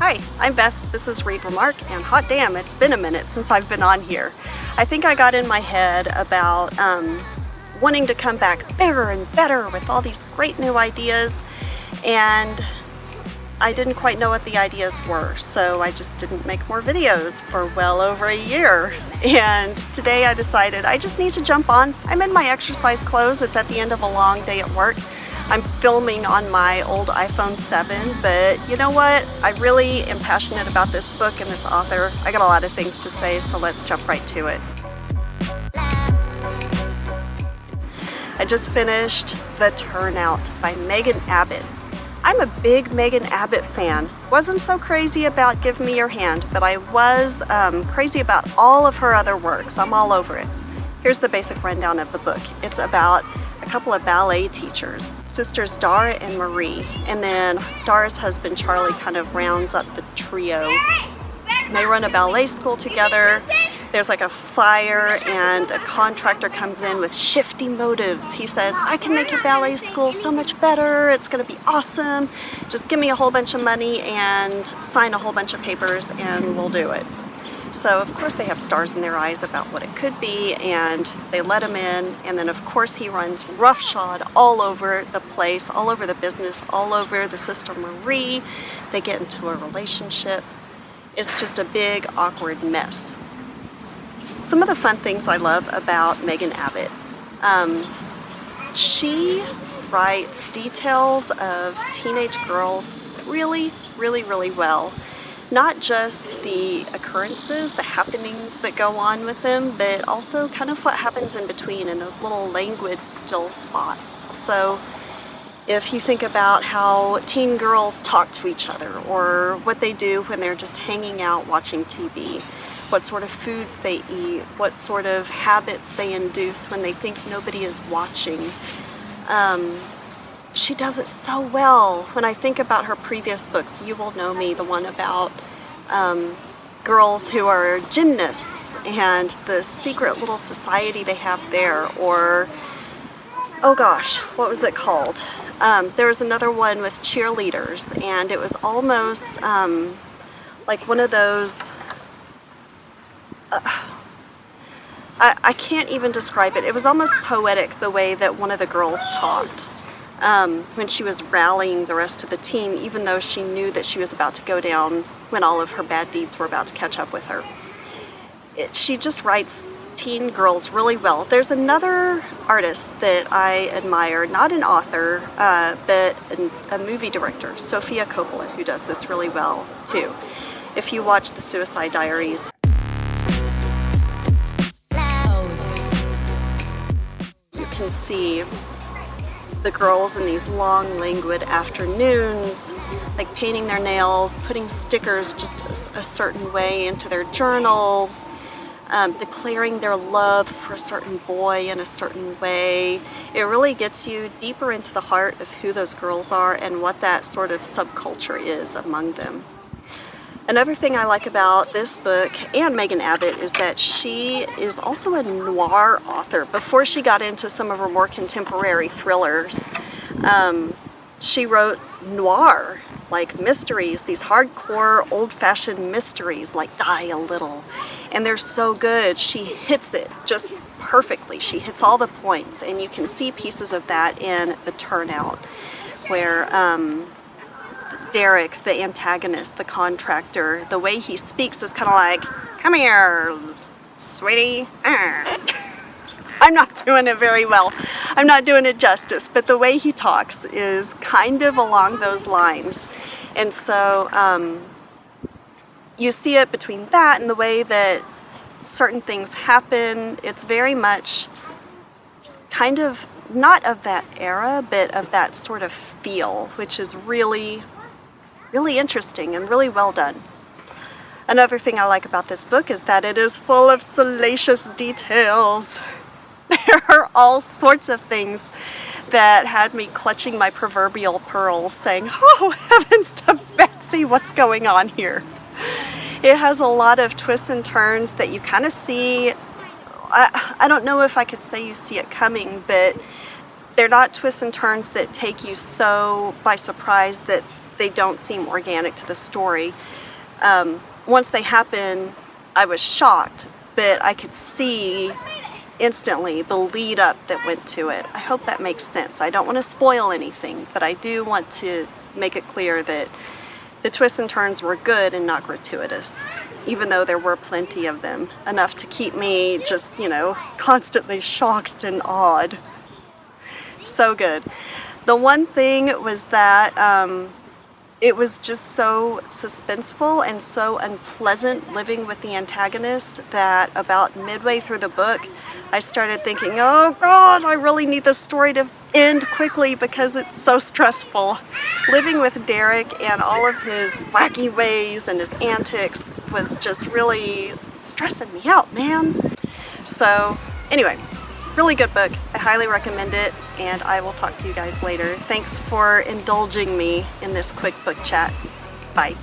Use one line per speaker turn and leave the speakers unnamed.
Hi, I'm Beth, this is Remark, and hot damn, it's been a minute since I've been on here. I think I got in my head about wanting to come back bigger and better with all these great new ideas, and I didn't quite know what the ideas were, so I just didn't make more videos for well over a year. And today I decided I just need to jump on. I'm in my exercise clothes, it's at the end of a long day at work. I'm filming on my old iPhone 7, but you know what? I really am passionate about this book and this author. I got a lot of things to say, so let's jump right to it. I just finished The Turnout by Megan Abbott. I'm a big Megan Abbott fan. Wasn't so crazy about Give Me Your Hand, but I was crazy about all of her other works. I'm all over it. Here's the basic rundown of the book. It's about a couple of ballet teachers, sisters Dara and Marie, and then Dara's husband Charlie kind of rounds up the trio. And they run a ballet school together. There's like a fire and a contractor comes in with shifty motives. He says, I can make your ballet school so much better, it's gonna be awesome. Just give me a whole bunch of money and sign a whole bunch of papers and we'll do it. So of course they have stars in their eyes about what it could be, and they let him in, and then of course he runs roughshod all over the place, all over the business, all over the sister Marie. They get into a relationship. It's just a big awkward mess. Some of the fun things I love about Megan Abbott. She writes details of teenage girls really well. Not just the occurrences, the happenings that go on with them, but also kind of what happens in between in those little languid still spots. So if you think about how teen girls talk to each other, or what they do when they're just hanging out watching TV, what sort of foods they eat, what sort of habits they induce when they think nobody is watching. She does it so well. When I think about her previous books, You Will Know Me, the one about girls who are gymnasts and the secret little society they have there, or, oh gosh, what was it called? There was another one with cheerleaders, and it was almost like one of those, I can't even describe it. It was almost poetic the way that one of the girls talked. When she was rallying the rest of the team, even though she knew that she was about to go down when all of her bad deeds were about to catch up with her. She just writes teen girls really well. There's another artist that I admire, not an author, but a movie director, Sofia Coppola, who does this really well too. If you watch The Suicide Diaries, you can see the girls in these long, languid afternoons, like painting their nails, putting stickers just a certain way into their journals, declaring their love for a certain boy in a certain way. It really gets you deeper into the heart of who those girls are and what that sort of subculture is among them. Another thing I like about this book and Megan Abbott is that she is also a noir author. Before she got into some of her more contemporary thrillers, she wrote noir, like mysteries, these hardcore old-fashioned mysteries like Die a Little. And they're so good. She hits it just perfectly. She hits all the points, and you can see pieces of that in The Turnout, where Derek, the antagonist, the contractor, the way he speaks is kind of like, come here, sweetie. I'm not doing it very well. I'm not doing it justice, but the way he talks is kind of along those lines. And so you see it between that and the way that certain things happen. It's very much kind of not of that era, but of that sort of feel, which is really interesting and really well done. Another thing I like about this book is that it is full of salacious details. There are all sorts of things that had me clutching my proverbial pearls saying, oh heavens to Betsy, what's going on here? It has a lot of twists and turns that you kind of see. I don't know if I could say you see it coming, but they're not twists and turns that take you so by surprise that they don't seem organic to the story. Once they happen, I was shocked, but I could see instantly the lead up that went to it. I hope that makes sense. I don't want to spoil anything, but I do want to make it clear that the twists and turns were good and not gratuitous, even though there were plenty of them, enough to keep me just, you know, constantly shocked and awed. So good. The one thing was that it was just so suspenseful and so unpleasant living with the antagonist that about midway through the book, I started thinking, oh God, I really need this story to end quickly because it's so stressful. Living with Derek and all of his wacky ways and his antics was just really stressing me out, man. So anyway, really good book. I highly recommend it, and I will talk to you guys later. Thanks for indulging me in this quick book chat. Bye.